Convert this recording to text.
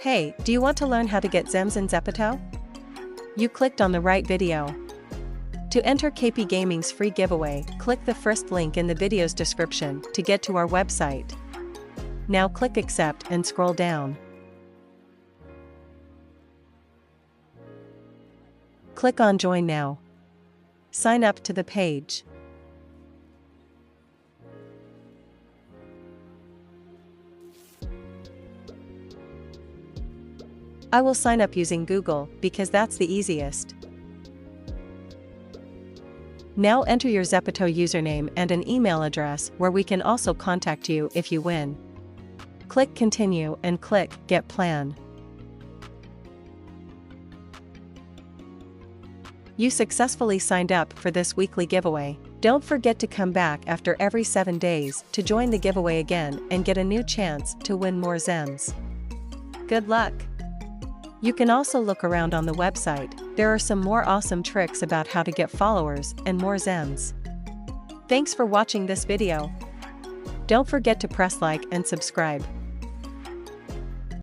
Hey, do you want to learn how to get Zems in Zepeto? You clicked on the right video. To enter KP Gaming's free giveaway, click the first link in the video's description to get to our website. Now click Accept and scroll down. Click on Join Now. Sign up to the page. I will sign up using Google because that's the easiest. Now enter your Zepeto username and an email address where we can also contact you if you win. Click Continue and click Get Plan. You successfully signed up for this weekly giveaway. Don't forget to come back after every 7 days to join the giveaway again and get a new chance to win more Zems. Good luck! You can also look around on the website. There are some more awesome tricks about how to get followers and more Zems. Thanks for watching this video. Don't forget to press like and subscribe.